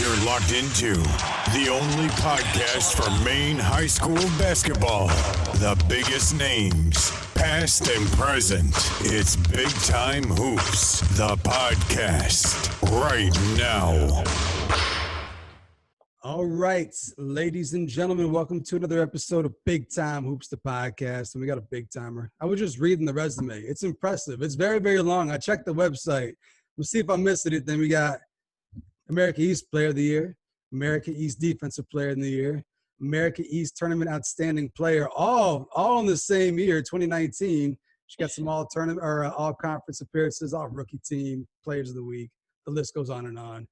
You're locked into the only podcast for Maine high school basketball. The biggest names, past and present. It's Big Time Hoops, the podcast, right now. All right, ladies and gentlemen, welcome to another episode of Big Time Hoops, the podcast. And we got a big timer. I was just reading the resume. It's impressive. It's very, very long. I checked the website. We'll see if I missed anything. We got America East Player of the Year, America East Defensive Player of the Year, America East Tournament Outstanding Player, all in the same year, 2019. She got some all-tournament or all-conference appearances, all rookie team, Players of the Week. The list goes on and on.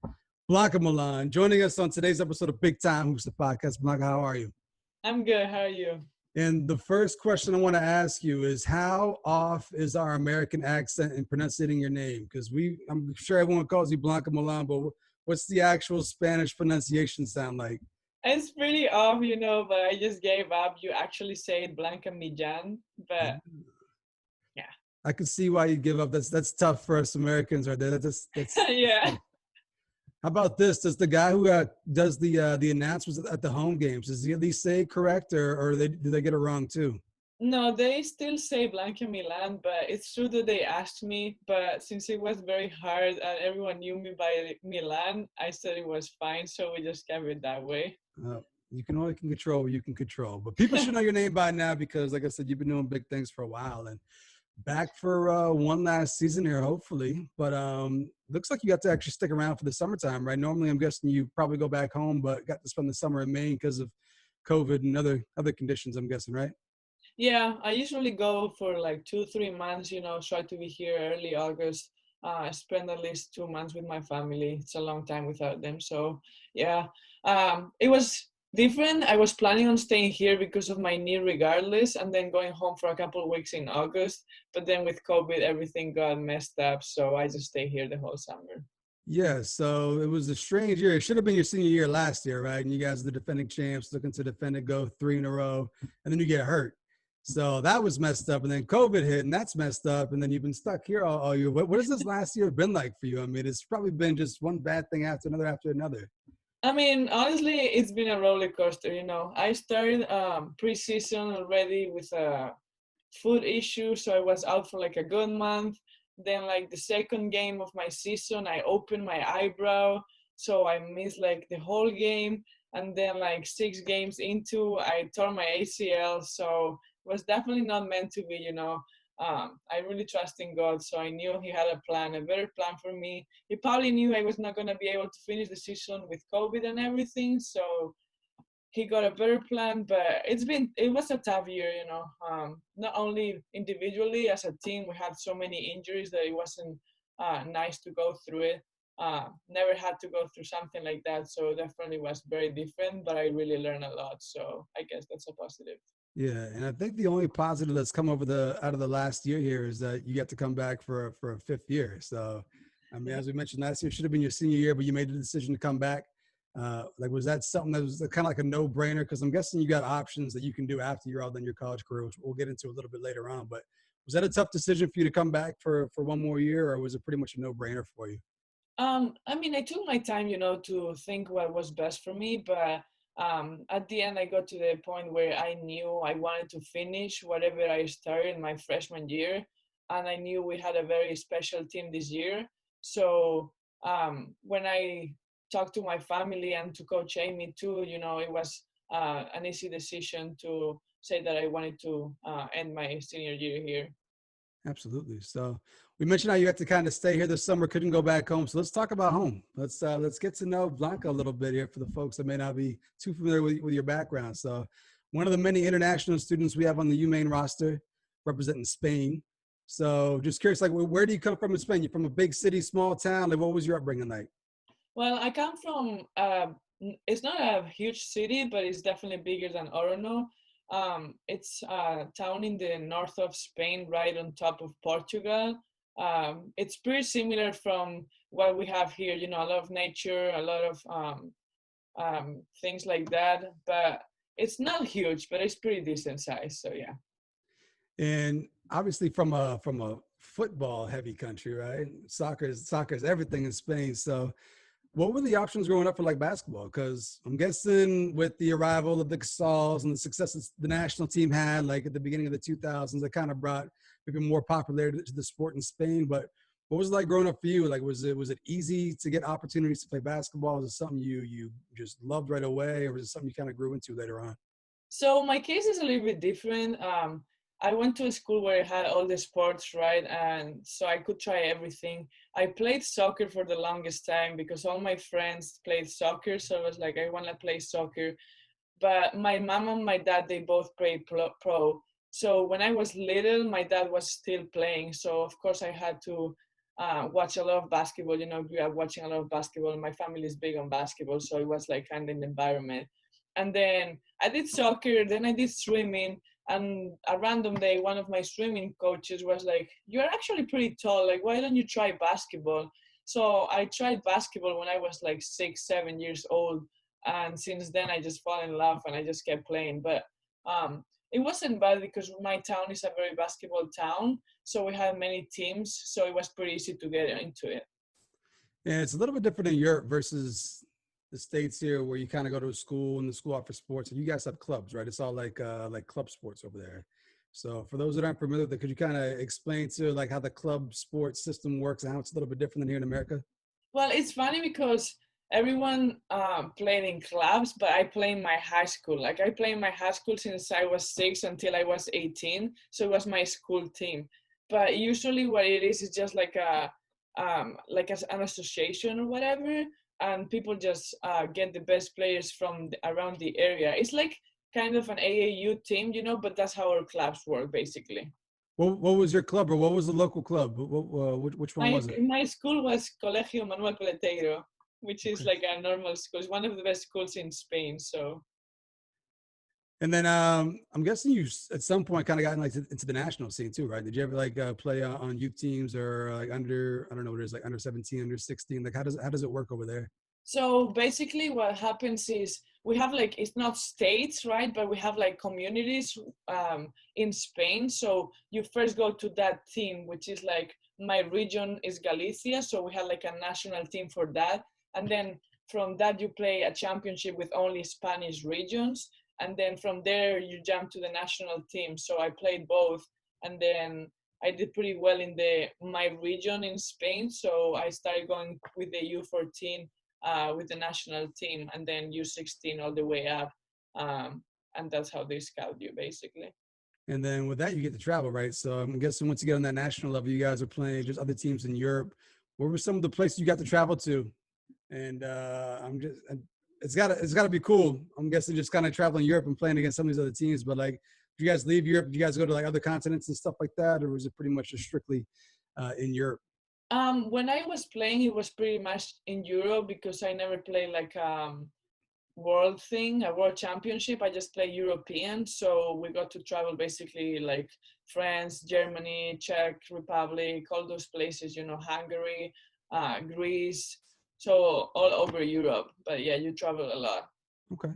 Blanca Millan joining us on today's episode of Big Time Hoops, the podcast. Blanca, how are you? I'm good. How are you? And the first question I want to ask you is, how off is our American accent in pronouncing your name? Because I'm sure everyone calls you Blanca Millan, but what's the actual Spanish pronunciation sound like? It's pretty off, but I just gave up. You actually say it Blanca Millan, but yeah. I can see why you give up. That's tough for us Americans right there. That's yeah. How about this? Does the guy who does the announcements at the home games, does he at least say it correct, or do they get it wrong too? No, they still say Blanca Millan, but it's true that they asked me. But since it was very hard and everyone knew me by Milan, I said it was fine, so we just kept it that way. You can only control what you can control. But people should know your name by now because, like I said, you've been doing big things for a while. And back for one last season here, hopefully. But looks like you got to actually stick around for the summertime, right? Normally, I'm guessing you probably go back home, but got to spend the summer in Maine because of COVID and other conditions, I'm guessing, right? Yeah, I usually go for like 2-3 months, try to be here early August. Spend at least 2 months with my family. It's a long time without them. So, yeah, it was different. I was planning on staying here because of my knee regardless, and then going home for a couple of weeks in August. But then with COVID, everything got messed up. So I just stayed here the whole summer. Yeah, so it was a strange year. It should have been your senior year last year, right? And you guys are the defending champs, looking to defend it, go 3 in a row, and then you get hurt. So that was messed up, and then COVID hit, and that's messed up, and then you've been stuck here all year. What has this last year been like for you? I mean, it's probably been just one bad thing after another. I mean, honestly, it's been a roller coaster, I started preseason already with a foot issue, so I was out for like a good month. Then, like, the second game of my season, I opened my eyebrow, so I missed, like, the whole game. And then, like, 6 games into, I tore my ACL, so was definitely not meant to be, I really trust in God, so I knew he had a better plan for me. He probably knew I was not going to be able to finish the season with COVID and everything, so he got a better plan, but it was a tough year, not only individually, as a team, we had so many injuries that it wasn't nice to go through it. Never had to go through something like that, so definitely was very different, but I really learned a lot, so I guess that's a positive. Yeah, and I think the only positive that's come out of the last year here is that you get to come back for a 5th year. So, I mean, as we mentioned last year, should have been your senior year, but you made the decision to come back. Was that something that was kind of like a no-brainer? Because I'm guessing you got options that you can do after you're all done your college career, which we'll get into a little bit later on. But was that a tough decision for you to come back for one more year, or was it pretty much a no-brainer for you? I mean, I took my time, to think what was best for me, but at the end, I got to the point where I knew I wanted to finish whatever I started my freshman year, and I knew we had a very special team this year. So when I talked to my family and to Coach Amy too, it was an easy decision to say that I wanted to end my senior year here. Absolutely. So we mentioned how you had to kind of stay here this summer, couldn't go back home. So let's talk about home. Let's get to know Blanca a little bit here for the folks that may not be too familiar with your background. So one of the many international students we have on the UMAINE roster representing Spain. So just curious, like, where do you come from in Spain? You're from a big city, small town. Like, what was your upbringing like? Well, I come from, it's not a huge city, but it's definitely bigger than Orono. It's a town in the north of Spain, right on top of Portugal. It's pretty similar from what we have here, a lot of nature, a lot of things like that. But it's not huge, but it's pretty decent size. So, yeah. And obviously from a football heavy country, right? Soccer is everything in Spain. So What were the options growing up for like basketball? Because I'm guessing with the arrival of the Casal's and the successes the national team had, like at the beginning of the 2000s, it kind of brought maybe more popularity to the sport in Spain. But what was it like growing up for you? Like, was it easy to get opportunities to play basketball? Was it something you just loved right away, or was it something you kind of grew into later on? So my case is a little bit different. I went to a school where it had all the sports, right? And so I could try everything. I played soccer for the longest time because all my friends played soccer. So I was like, I want to play soccer. But my mom and my dad, they both played pro. So when I was little, my dad was still playing. So of course I had to watch a lot of basketball. Grew up watching a lot of basketball. My family is big on basketball, so it was like kind of an environment. And then I did soccer, then I did swimming. And a random day, one of my swimming coaches was like, "You're actually pretty tall. Like, why don't you try basketball?" So I tried basketball when I was like 6, 7 years old, and since then I just fall in love and I just kept playing. But it wasn't bad because my town is a very basketball town, so we had many teams, so it was pretty easy to get into it. Yeah, it's a little bit different in Europe versus the States here, where you kind of go to a school and the school offers sports, and you guys have clubs, right? It's all like club sports over there. So for those that aren't familiar with it, could you kind of explain to like how the club sports system works and how it's a little bit different than here in America? Well, it's funny because everyone played in clubs, but I play in my high school. Like I play in my high school since I was 6 until I was 18, so it was my school team. But usually, what it is just like an association or whatever, and people just get the best players from around the area. It's like kind of an AAU team, but that's how our clubs work basically. What was your club, or what was the local club? Which one My was it? my school was Colegio Manuel Peleteiro, which is Okay. like a normal school. It's one of the best schools in Spain. So And then I'm guessing you at some point kind of got like into the national scene too, right? Did you ever like play on youth teams or like under, I don't know what it is, like under 17, under 16? Like how does it work over there? so basically, what happens is we have like it's not states, right? But we have like communities in Spain. So you first go to that team, which is like my region is Galicia. So we have like a national team for that, and then from that you play a championship with only Spanish regions, and then from there you jump to the national team. So I played both, and then I did pretty well in the my region in Spain. So I started going with the U14 with the national team, and then U16 all the way up. And that's how they scout you basically. And then with that, you get to travel, right? So I'm guessing once you get on that national level, you guys are playing just other teams in Europe. What were some of the places you got to travel to? And it's gotta be cool. I'm guessing just kind of traveling Europe and playing against some of these other teams. But like, do you guys leave Europe? Do you guys go to like other continents and stuff like that, or was it pretty much just strictly in Europe? When I was playing, it was pretty much in Europe because I never played like world thing, a world championship. I just play European, so we got to travel basically like France, Germany, Czech Republic, all those places, Hungary, Greece, so all over Europe. But yeah, you travel a lot. Okay.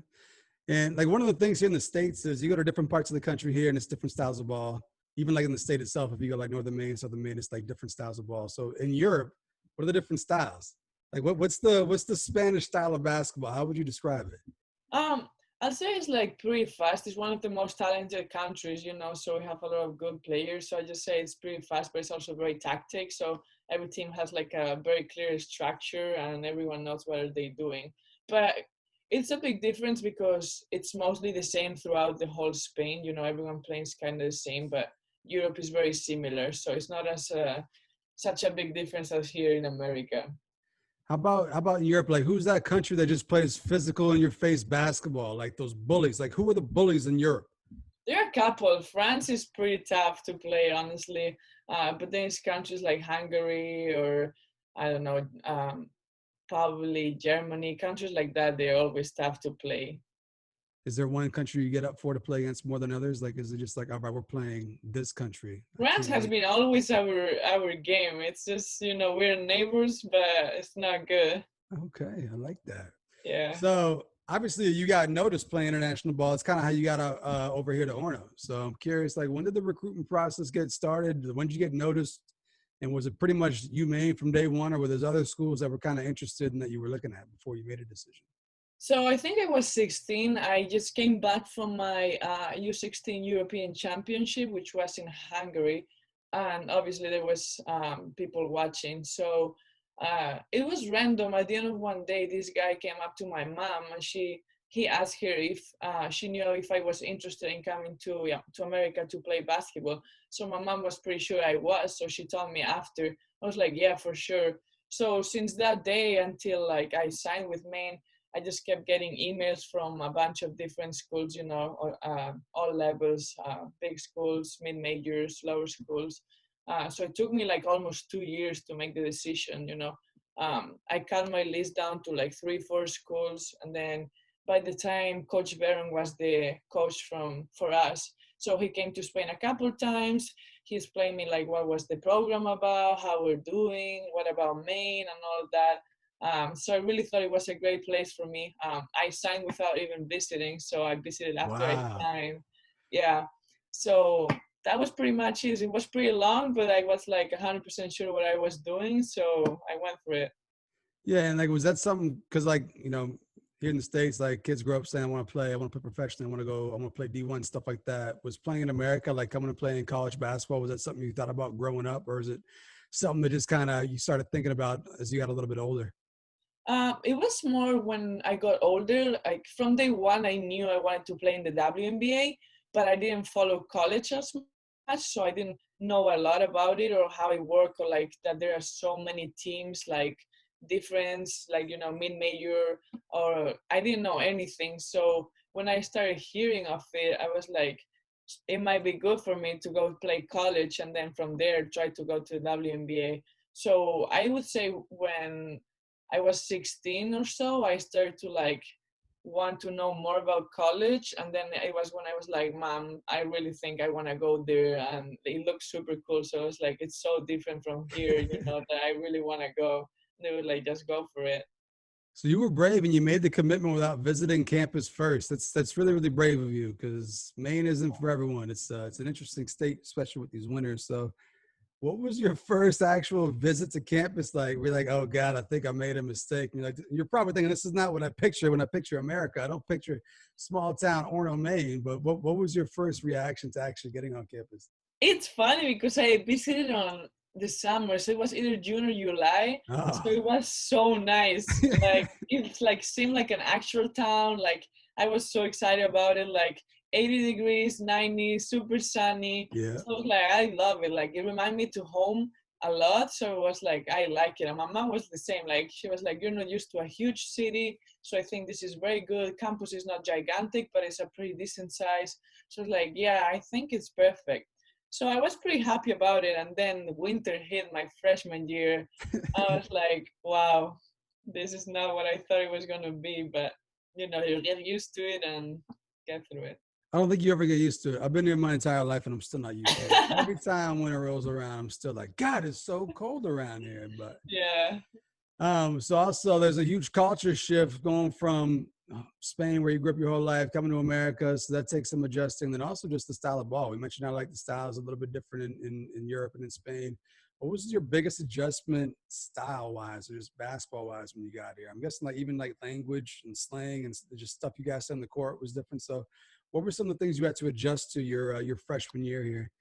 And like one of the things here in the States is you go to different parts of the country here and it's different styles of ball. Even like in the state itself, if you go like northern Maine, southern Maine, it's like different styles of ball. So in Europe, what are the different styles? Like what's the Spanish style of basketball? How would you describe it? Um, I'll say it's like pretty fast. It's one of the most talented countries, so we have a lot of good players. So I just say it's pretty fast, but it's also very tactic. So every team has like a very clear structure and everyone knows what are they doing. But it's a big difference because it's mostly the same throughout the whole Spain. Everyone plays kind of the same, but Europe is very similar. So it's not as such a big difference as here in America. How about in Europe? Like who's that country that just plays physical in your face basketball? Like those bullies. Like who are the bullies in Europe? There are a couple. France is pretty tough to play, honestly. But then it's countries like Hungary or I don't know, probably Germany. Countries like that, they're always tough to play. Is there one country you get up for to play against more than others? Like is it just like all right, we're playing this country? I France can't has wait. been always our game. It's just we're neighbors, but it's not good. Okay, I like that. Yeah. So obviously you got noticed playing international ball. It's kind of how you got over here to Orno. So I'm curious, like when did the recruitment process get started? When did you get noticed? And was it pretty much UMAINE from day one, or were there other schools that were kind of interested in that you were looking at before you made a decision? So I think I was 16. I just came back from my U16 European Championship, which was in Hungary, and obviously there was people watching. So it was random. At the end of one day, this guy came up to my mom, and he asked her if she knew if I was interested in coming to America to play basketball. So my mom was pretty sure I was. So she told me after. I was like, yeah, for sure. So since that day until like I signed with Maine, I just kept getting emails from a bunch of different schools, all levels, big schools, mid-majors, lower schools. So it took me like almost 2 years to make the decision. I cut my list down to like 3, 4 schools. And then by the time Coach Barron was the coach for us, so he came to Spain a couple times. He explained me like what was the program about, how we're doing, what about Maine and all that. So I really thought it was a great place for me. I signed without even visiting, so I visited after I Wow. signed. Yeah, so that was pretty much it. It was pretty long, but I was like 100% sure what I was doing, so I went for it. Yeah, and like, was that something? Because like, here in the States, like kids grow up saying, I want to play professionally, I want to play D1, stuff like that. Was playing in America, like coming to play in college basketball, was that something you thought about growing up, or is it something that just kind of you started thinking about as you got a little bit older? It was more when I got older. Like from day one, I knew I wanted to play in the WNBA, but I didn't follow college as much, so I didn't know a lot about it or how it worked, or like that there are so many teams, like difference, like mid-major, or I didn't know anything. So when I started hearing of it, I was like, it might be good for me to go play college and then from there try to go to the WNBA. So I would say when I was 16 or so, I started to like want to know more about college. And then it was when I was like, Mom, I really think I want to go there. And it looks super cool. So I was like, it's so different from here, that I really want to go. And they were like, just go for it. So you were brave and you made the commitment without visiting campus first. That's really, really brave of you, because Maine isn't for everyone. It's an interesting state, especially with these winters. So what was your first actual visit to campus like? We're like, oh God, I think I made a mistake. You're probably thinking this is not what I picture when I picture America. I don't picture small town Orono, Maine. But what was your first reaction to actually getting on campus? It's funny because I visited on the summer, so it was either June or July. So Oh, it was so nice. Like it's like seemed like an actual town. Like I was so excited about it. Like 80 degrees, 90, super sunny. yeah. So it was like I love it. Like it reminded me to home a lot. So it was like I like it. And my mom was the same. Like she was like, you're not used to a huge city. So I think this is very good. Campus is not gigantic, but it's a pretty decent size. So it's like, yeah, I think it's perfect. So I was pretty happy about it. And then winter hit my freshman year. I was like, wow, this is not what I thought it was going to be. But, you get used to it and get through it. I don't think you ever get used to it. I've been here my entire life and I'm still not used to it. Every time winter rolls around, I'm still like, God, it's so cold around here. But Yeah. so also there's a huge culture shift going from Spain, where you grew up your whole life, coming to America. So that takes some adjusting. Then also just the style of ball. We mentioned how like the style is a little bit different in Europe and in Spain. What was your biggest adjustment style wise or just basketball wise when you got here? I'm guessing like even like language and slang and just stuff you guys said on the court was different. So what were some of the things you had to adjust to your freshman year here?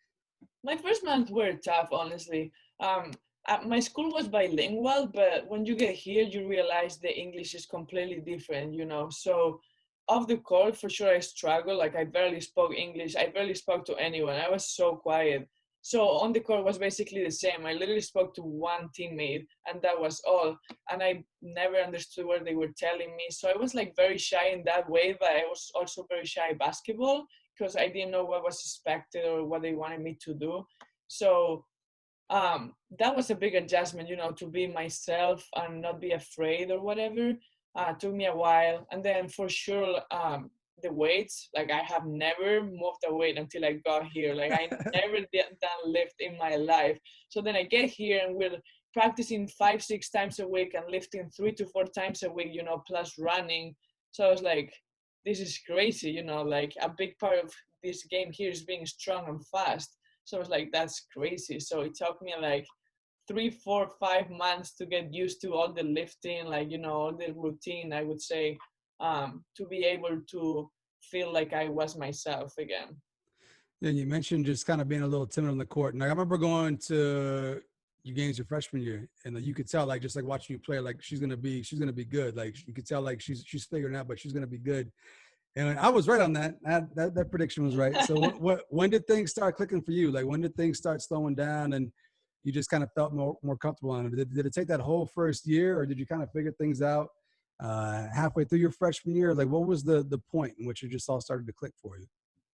My first months were tough, honestly. My school was bilingual, but when you get here, you realize the English is completely different. So off the court, for sure, I struggled. Like I barely spoke English. I barely spoke to anyone. I was so quiet. So on the court was basically the same. I literally spoke to one teammate, and that was all. And I never understood what they were telling me. So I was like very shy in that way, but I was also very shy basketball because I didn't know what was expected or what they wanted me to do. So that was a big adjustment, to be myself and not be afraid or whatever. Took me a while. And then for sure, the weights, like I have never moved a weight until I got here. Like I never done lift in my life. So then I get here and we're practicing 5, 6 times a week and lifting 3 to 4 times a week, plus running. So I was like, this is crazy, like a big part of this game here is being strong and fast. So I was like, that's crazy. So it took me like 3, 4, 5 months to get used to all the lifting, like, all the routine, I would say, to be able to feel like I was myself again. Yeah, you mentioned just kind of being a little timid on the court. And I remember going to your games your freshman year, and you could tell, like, just like watching you play, like she's gonna be good. Like you could tell, like she's figuring out, but she's gonna be good. And I was right on that. That prediction was right. So when did things start clicking for you? Like when did things start slowing down, and you just kind of felt more comfortable on it? Did it take that whole first year, or did you kind of figure things out halfway through your freshman year? Like what was the point in which it just all started to click for you?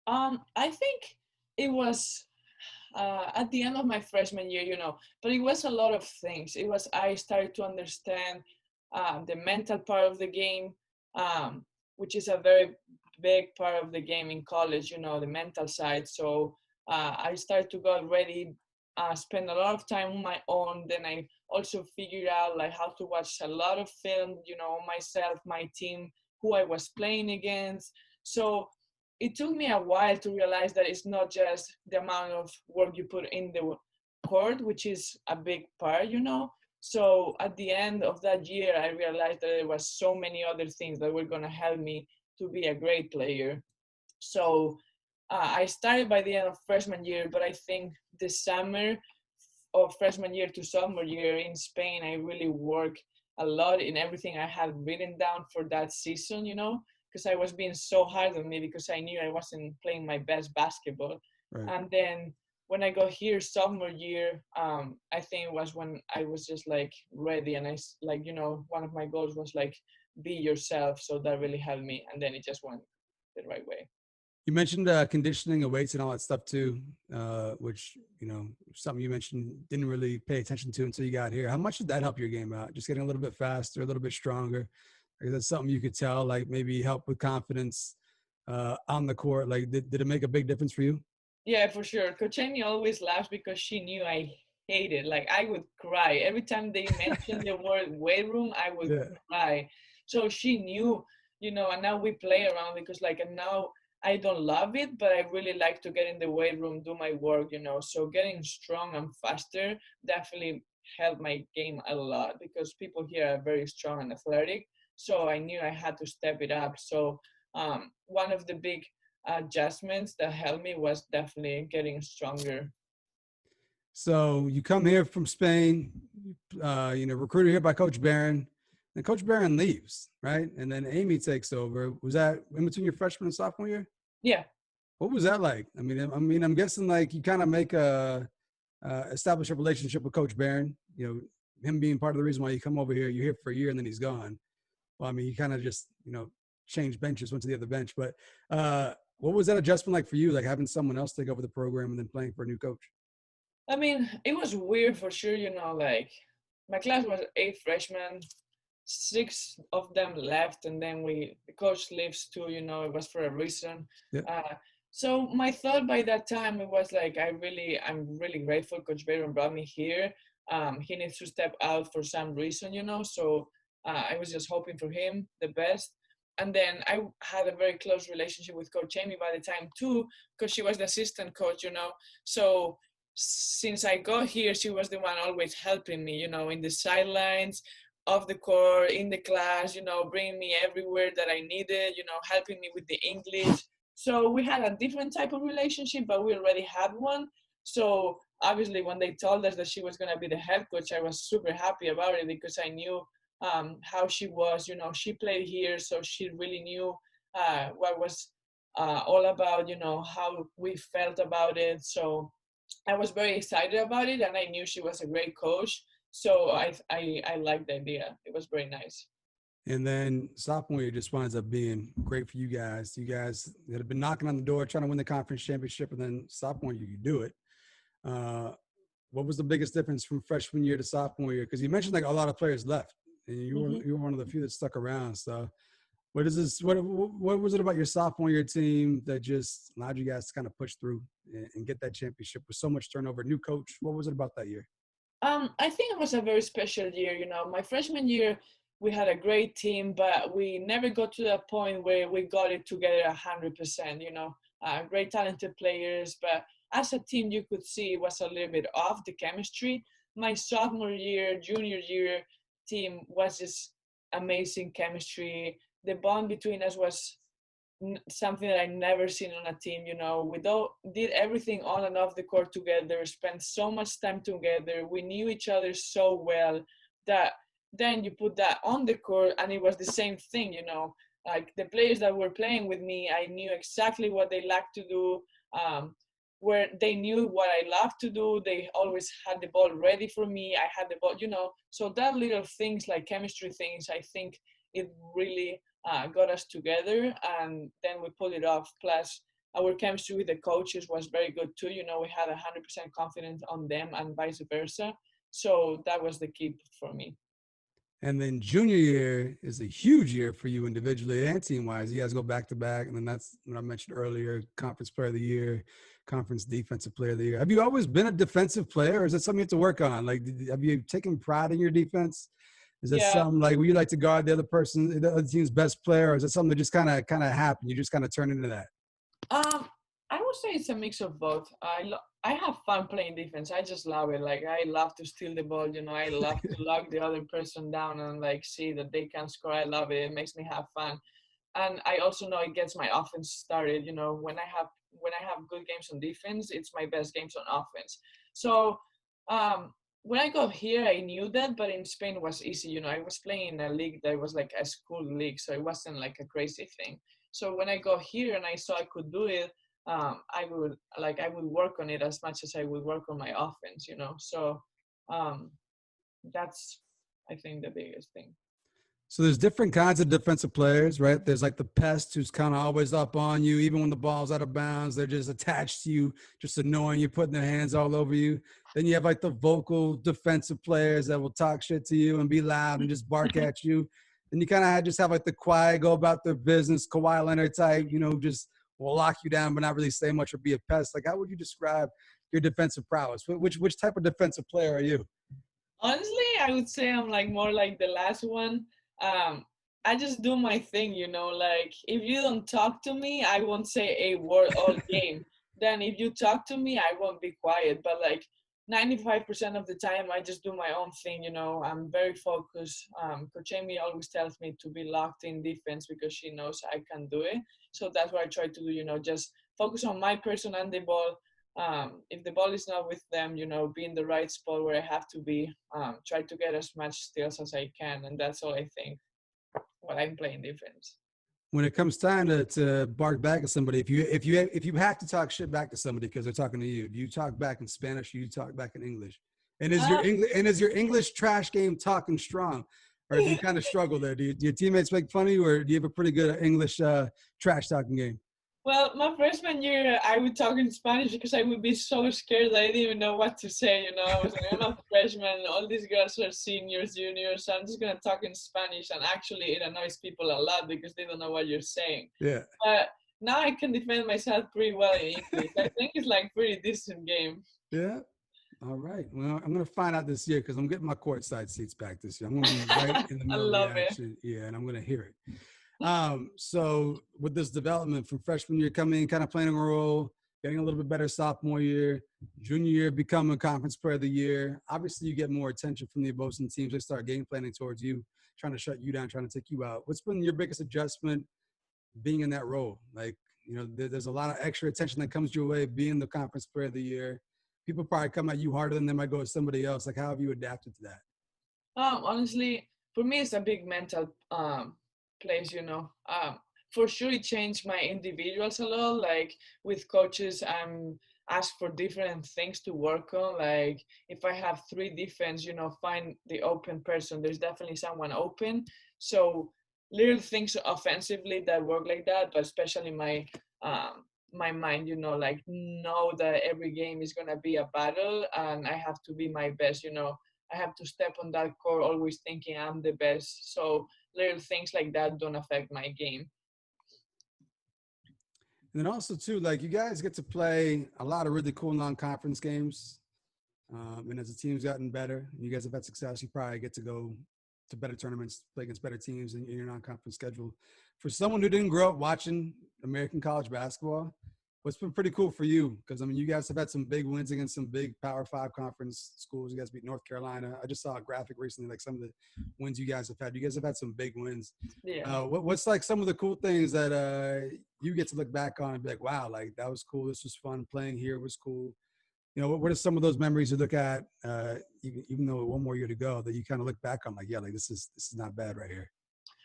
I think it was at the end of my freshman year, but it was a lot of things. I started to understand the mental part of the game, which is a very big part of the game in college, the mental side. So I started to go already, spend a lot of time on my own. Then I also figured out like how to watch a lot of film, myself, my team, who I was playing against. So it took me a while to realize that it's not just the amount of work you put in the court, which is a big part, So at the end of that year, I realized that there was so many other things that were going to help me to be a great player. So I started by the end of freshman year, but I think the summer of freshman year to sophomore year in Spain, I really worked a lot in everything I had written down for that season, because I was being so hard on me because I knew I wasn't playing my best basketball. Right. And then when I got here sophomore year, I think it was when I was just like ready, and one of my goals was like be yourself. So that really helped me, and then it just went the right way. You mentioned conditioning and weights and all that stuff too, which, something you mentioned didn't really pay attention to until you got here. How much did that help your game out? Just getting a little bit faster, a little bit stronger? Is that something you could tell, like maybe help with confidence on the court? Like, did it make a big difference for you? Yeah, for sure. Coach Amy always laughs because she knew I hated. Like I would cry every time they mentioned the word weight room. I would cry. So she knew, and now we play around because and now I don't love it, but I really like to get in the weight room, do my work. So getting strong and faster definitely helped my game a lot because people here are very strong and athletic. So I knew I had to step it up. So one of the big adjustments that helped me was definitely getting stronger. So you come here from Spain, recruited here by Coach Barron. Then Coach Barron leaves, right? And then Amy takes over. Was that in between your freshman and sophomore year? Yeah. What was that like? I mean, I'm guessing like you kind of establish a relationship with Coach Barron. Him being part of the reason why you come over here. You're here for a year and then he's gone. Well, I mean, you kind of just changed benches, went to the other bench. But what was that adjustment like for you? Like having someone else take over the program and then playing for a new coach? I mean, it was weird for sure. Like my class was 8 freshmen. 6 of them left, and then the coach leaves too. It was for a reason. Yeah. So my thought by that time, it was like I'm really grateful Coach Barron brought me here. He needs to step out for some reason, So I was just hoping for him the best. And then I had a very close relationship with Coach Amy by the time too, because she was the assistant coach, So since I got here, she was the one always helping me, in the sidelines, off the court, in the class, bringing me everywhere that I needed, helping me with the English. So we had a different type of relationship, but we already had one. So obviously when they told us that she was going to be the head coach, I was super happy about it because I knew how she was, she played here. So she really knew what was all about, how we felt about it. So I was very excited about it, and I knew she was a great coach. So I liked the idea. It was very nice. And then sophomore year just winds up being great for you guys. You guys that have been knocking on the door trying to win the conference championship, and then sophomore year you do it. What was the biggest difference from freshman year to sophomore year? Because you mentioned like a lot of players left, and you were one of the few that stuck around. So what is this? What was it about your sophomore year team that just allowed you guys to kind of push through and get that championship with so much turnover? New coach. What was it about that year? I think it was a very special year. My freshman year, we had a great team, but we never got to the point where we got it together 100%. Great talented players, but as a team, you could see it was a little bit off the chemistry. my sophomore year, junior year team was just amazing chemistry. The bond between us was something that I never seen on a team. You know, we did everything on and off the court together, spent so much time together. We knew each other so well that then you put that on the court and it was the same thing. You know, like the players that were playing with me, I knew exactly what they liked to do. Where they knew what I loved to do, they always had the ball ready for me. I had the ball, you know. So that little things like chemistry things, I think it really got us together, and then we pulled it off. Plus, our chemistry with the coaches was very good too. You know, we had 100% confidence on them, and vice versa. So that was the key for me. And then junior year is a huge year for you individually and team wise. You guys go back to back. And then that's what I mentioned earlier, conference player of the year, conference defensive player of the year. Have you always been a defensive player, or is that something you have to work on? Like, have you taken pride in your defense? Is that Yeah. something like, would you like to guard the other person, the other team's best player? Or is it something that just kind of happened? You just kind of turn into that? I would say it's a mix of both. I have fun playing defense. I just love it. Like I love to steal the ball. You know, I love to lock the other person down and like see that they can score. I love it. It makes me have fun, and I also know it gets my offense started. You know, when I have good games on defense, it's my best games on offense. So when I got here, I knew that, but in Spain it was easy. You know, I was playing in a league that was like a school league, so it wasn't like a crazy thing. So when I got here and I saw I could do it, I would work on it as much as I would work on my offense. You know, so um, that's I think the biggest thing. So there's different kinds of defensive players, right? There's like the pest who's kind of always up on you, even when the ball's out of bounds. They're just attached to you, just annoying you, putting their hands all over you. Then you have like the vocal defensive players that will talk shit to you and be loud and just bark at you. Then you kind of just have like the quiet, go about their business, Kawhi Leonard type, just will lock you down but not really say much or be a pest. Like, how would you describe your defensive prowess? Which type of defensive player are you? Honestly, I would say I'm like more like the last one. Um, I just do my thing, you know. Like if you don't talk to me, I won't say a word all game. Then if you talk to me, I won't be quiet. But like 95% of the time, I just do my own thing. You know, I'm very focused. Coach Amy always tells me to be locked in defense because she knows I can do it. So that's what I try to do. You know, just focus on my person and the ball. If the ball is not with them, you know, be in the right spot where I have to be. Try to get as much steals as I can, and that's all I think while I'm playing defense. When it comes time to bark back at somebody, if you have to talk shit back to somebody because they're talking to you, do you talk back in Spanish or you talk back in English? And is your English trash game talking strong, or do you kind of struggle there? Do your teammates make fun of you, or do you have a pretty good English trash talking game? Well, my freshman year, I would talk in Spanish because I would be so scared that I didn't even know what to say. You know, I was like, I'm a freshman, all these girls are seniors, juniors, so I'm just gonna talk in Spanish, and actually, it annoys people a lot because they don't know what you're saying. Yeah. But now I can defend myself pretty well in English. I think it's like pretty decent game. Yeah. All right. Well, I'm going to find out this year because I'm getting my courtside seats back this year. I'm going to be right in the I middle of love the it. action. Yeah, and I'm going to hear it. So with this development from freshman year coming in, kind of playing a role, getting a little bit better sophomore year, junior year, becoming conference player of the year. Obviously, you get more attention from the opposing teams. They start game planning towards you, trying to shut you down, trying to take you out. What's been your biggest adjustment being in that role? Like, there's a lot of extra attention that comes your way being the conference player of the year. People probably come at you harder than they might go at somebody else. Like, how have you adapted to that? Honestly, for me, it's a big mental place, you know. For sure, it changed my individuals a lot. Like with coaches, I'm asked for different things to work on. Like if I have three defense, you know, find the open person. There's definitely someone open. So little things offensively that work like that, but especially my mind, you know, like know that every game is gonna be a battle, and I have to be my best, you know. I have to step on that court always thinking I'm the best. So little things like that don't affect my game. And then also, too, like you guys get to play a lot of really cool non-conference games. And as the team's gotten better, you guys have had success, you probably get to go to better tournaments, play against better teams in your non-conference schedule. For someone who didn't grow up watching American college basketball, What's been pretty cool for you? Because, I mean, you guys have had some big wins against some big Power 5 conference schools. You guys beat North Carolina. I just saw a graphic recently, like some of the wins you guys have had. You guys have had some big wins. Yeah. What's like some of the cool things that you get to look back on and be like, wow, like that was cool. This was fun. Playing here was cool. You know, what are some of those memories you look at, even though one more year to go, that you kind of look back on like, yeah, like this is not bad right here.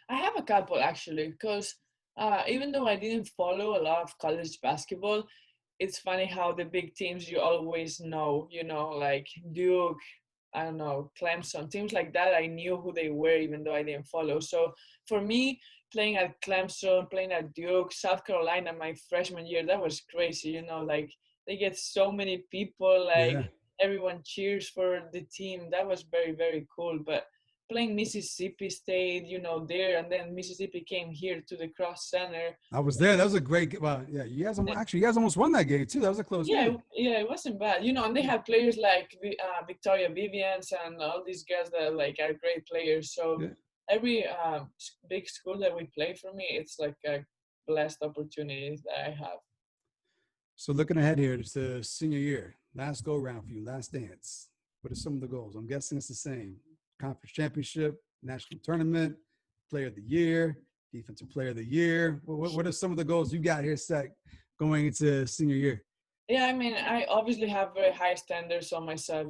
I have a couple actually, because even though I didn't follow a lot of college basketball, it's funny how the big teams you always know, like Duke, I don't know, Clemson, teams like that, I knew who they were even though I didn't follow. So for me, playing at Clemson, playing at Duke, South Carolina my freshman year, that was crazy, like they get so many people, like Yeah. everyone cheers for the team. That was very, very cool. But playing Mississippi State, there, and then Mississippi came here to the Cross Center. I was there. That was a great. Well, yeah, you guys almost won that game too. That was a close Yeah, game. yeah, it wasn't bad, and they had players like Victoria Vivians and all these guys that like are great players. So Yeah. every big school that we play for me, it's like a blessed opportunity that I have. So looking ahead here to senior year, last go round for you, last dance. What are some of the goals? I'm guessing it's the same: conference championship, national tournament, player of the year, defensive player of the year. What are some of the goals you got here set going into senior year? Yeah, I mean, I obviously have very high standards on myself,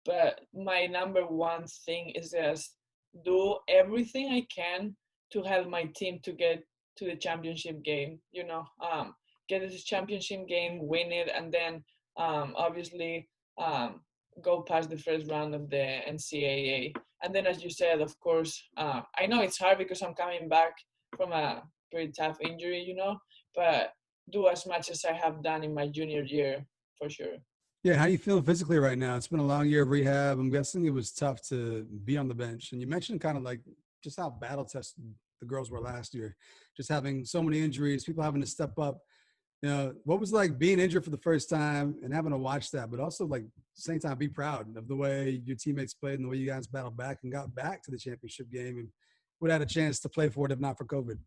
but my number one thing is just do everything I can to help my team to get to the championship game, get to the championship game, win it, and then obviously go past the first round of the NCAA. And then, as you said, of course, I know it's hard because I'm coming back from a pretty tough injury, but do as much as I have done in my junior year for sure. Yeah, how you feeling physically right now? It's been a long year of rehab. I'm guessing it was tough to be on the bench. And you mentioned kind of like just how battle tested the girls were last year, just having so many injuries, people having to step up. You know, what was like being injured for the first time and having to watch that, but also like at the same time be proud of the way your teammates played and the way you guys battled back and got back to the championship game and would have had a chance to play for it if not for COVID.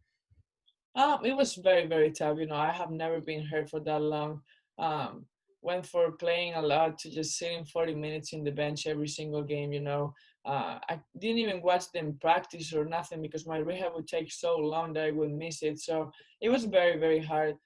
It was very, very tough. I have never been hurt for that long. Um, Went for playing a lot to just sitting 40 minutes in the bench every single game. I didn't even watch them practice or nothing because my rehab would take so long that I would miss it. So it was very, very hard.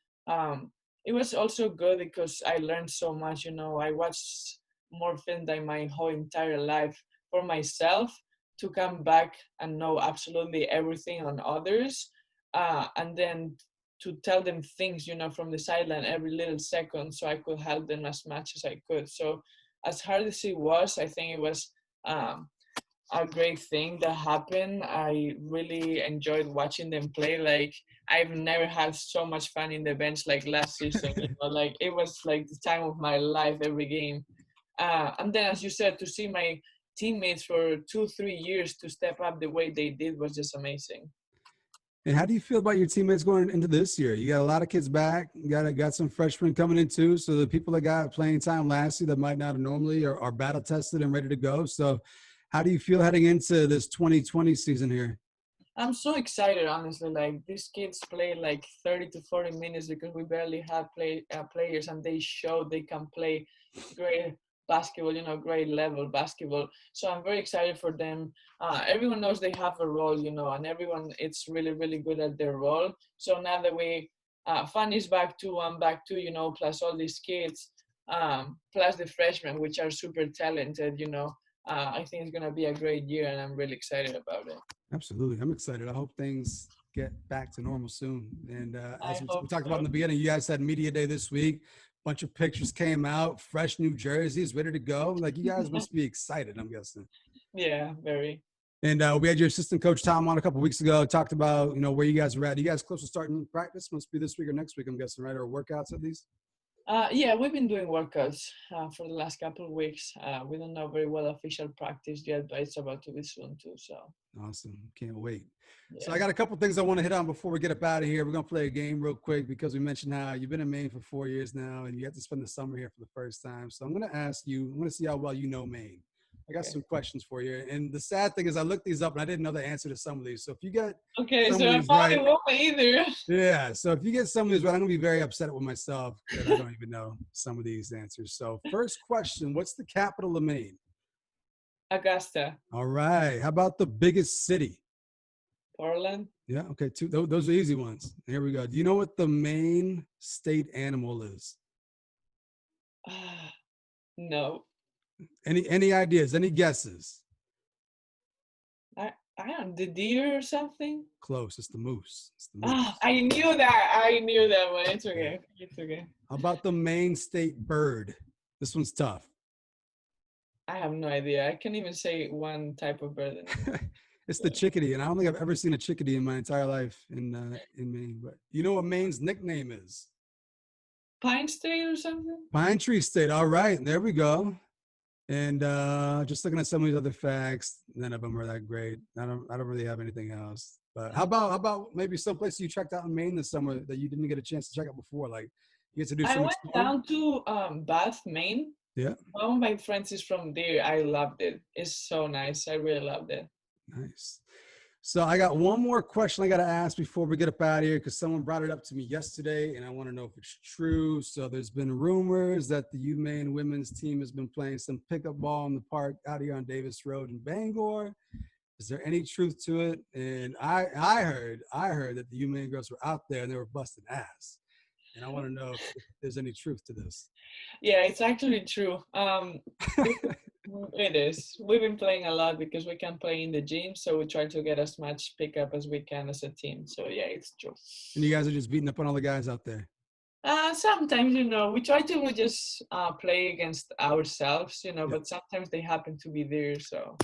It was also good because I learned so much. I watched more film than my whole entire life for myself to come back and know absolutely everything on others. And then to tell them things, from the sideline every little second so I could help them as much as I could. So as hard as it was, I think it was a great thing that happened. I really enjoyed watching them play. Like I've never had so much fun in the bench like last season. Like it was like the time of my life every game. And then, as you said, to see my teammates for 2-3 years to step up the way they did was just amazing. And how do you feel about your teammates going into this year? You got a lot of kids back. You got some freshmen coming in too. So the people that got playing time last year that might not have normally are battle tested and ready to go. So how do you feel heading into this 2020 season here? I'm so excited, honestly. Like these kids play like 30 to 40 minutes because we barely have players, and they show they can play great basketball, great level basketball. So I'm very excited for them. Everyone knows they have a role, and everyone it's really, really good at their role. So now that we Fanny's back too, I'm back too, plus all these kids, plus the freshmen, which are super talented, I think it's gonna be a great year, and I'm really excited about it. Absolutely. I'm excited. I hope things get back to normal soon. And as I we hope talked so. about in the beginning, you guys had media day this week. Bunch of pictures came out, fresh new jerseys, ready to go. Like you guys must be excited, I'm guessing. Yeah, very. And we had your assistant coach Tom on a couple of weeks ago. Talked about where you guys are at. You guys close to starting practice? Must be this week or next week, I'm guessing, right? Or workouts at least. Yeah, we've been doing workouts for the last couple of weeks. We don't know very well official practice yet, but it's about to be soon too. So Awesome. Can't wait. yeah. So I got a couple things I want to hit on before we get up out of here. We're going to play a game real quick because we mentioned how you've been in Maine for 4 years now and you have to spend the summer here for the first time. So I'm going to ask you, I'm going to see how well you know Maine. I got some questions for you. And the sad thing is I looked these up and I didn't know the answer to some of these. So if you get Okay, some so of I these probably right, won't either. yeah. So if you get some of these right, I'm gonna be very upset with myself that I don't even know some of these answers. So first question, what's the capital of Maine? Augusta, All right. How about the biggest city? Portland. Yeah, okay. Those are easy ones. Here we go. Do you know what the Maine state animal is? No, Any ideas? Any guesses? I don't. The deer or something. Close. It's the moose. It's the moose. Ah, I knew that. I knew that, but it's Yeah. okay. It's okay. How about the Maine state bird? This one's tough. I have no idea. I can't even say one type of bird anymore. It's the chickadee, and I don't think I've ever seen a chickadee in my entire life in Maine. But you know what Maine's nickname is? Pine State or something? Pine Tree State. All right, there we go. And just looking at some of these other facts, none of them are that great. I don't really have anything else. But how about maybe someplace you checked out in Maine this summer that you didn't get a chance to check out before? Like you get to do I some went exploring? down to Bath, Maine. Yeah, One of my friends is from there. I loved it. It's so nice. I really loved it. nice. So I got one more question I got to ask before we get up out of here because someone brought it up to me yesterday and I want to know if it's true. So there's been rumors that the UMAINE women's team has been playing some pickup ball in the park out here on Davis Road in Bangor. Is there any truth to it? And I heard that the UMAINE girls were out there and they were busting ass. And I want to know if there's any truth to this. Yeah, it's actually true. It is. We've been playing a lot because we can play in the gym, so we try to get as much pickup as we can as a team. So yeah, it's true. And you guys are just beating up on all the guys out there. Sometimes, we try to just play against ourselves, but sometimes they happen to be there. So.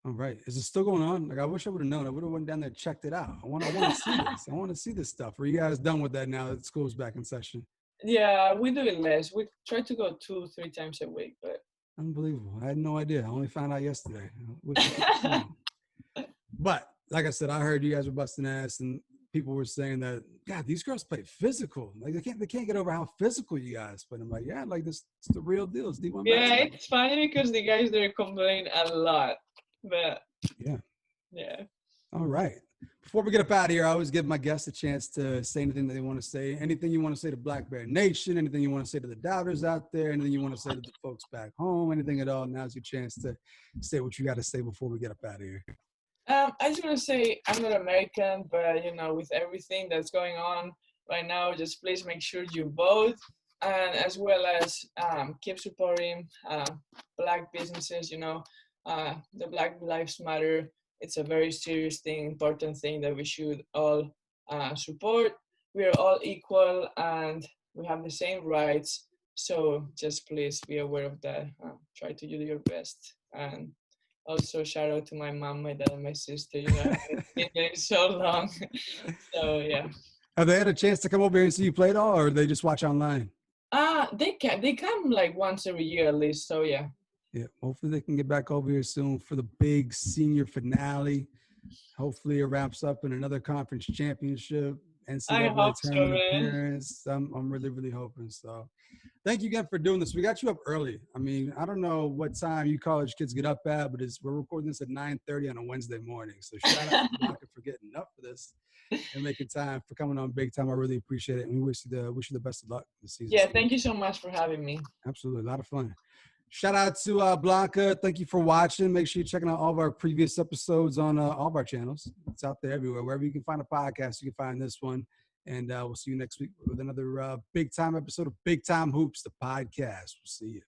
All right. Is it still going on? Like, I wish I would have known. I would have went down there and checked it out. I want to see this. I want to see this stuff. Are you guys done with that now that school's back in session? Yeah, we do it less. We try to go 2-3 times a week, but. Unbelievable. I had no idea. I only found out yesterday. But like I said, I heard you guys were busting ass and people were saying that, God, these girls play physical. Like they can't get over how physical you guys play. I'm like, yeah, like this it's the real deal. It's D1 Yeah, basketball. it's funny because the guys there complain a lot. But yeah. All right. Before we get up out of here, I always give my guests a chance to say anything that they want to say. Anything you want to say to Black Bear Nation, anything you want to say to the doubters out there, anything you want to say to the folks back home, anything at all. Now's your chance to say what you got to say before we get up out of here. I just want to say I'm not American, but with everything that's going on right now, just please make sure you vote, and as well as keep supporting Black businesses. The Black Lives Matter. It's a very serious thing, important thing that we should all support. We are all equal and we have the same rights. So just please be aware of that. Try to do your best. And also shout out to my mom, my dad, and my sister. It's been there so long. So yeah. Have they had a chance to come over here and see you play at all, or they just watch online? They come like once every year at least. So yeah. Yeah, hopefully they can get back over here soon for the big senior finale. Hopefully it wraps up in another conference championship, NCAA tournament appearance. I'm really, really hoping so. Thank you again for doing this. We got you up early. I mean, I don't know what time you college kids get up at, but we're recording this at 9:30 on a Wednesday morning. So shout out to Blanca for getting up for this and making time for coming on Big Time. I really appreciate it, and we wish you the best of luck this season. Yeah, thank you so much for having me. Absolutely, a lot of fun. Shout out to Blanca. Thank you for watching. Make sure you're checking out all of our previous episodes on all of our channels. It's out there everywhere. Wherever you can find a podcast, you can find this one. And we'll see you next week with another big time episode of Big Time Hoops, the podcast. We'll see you.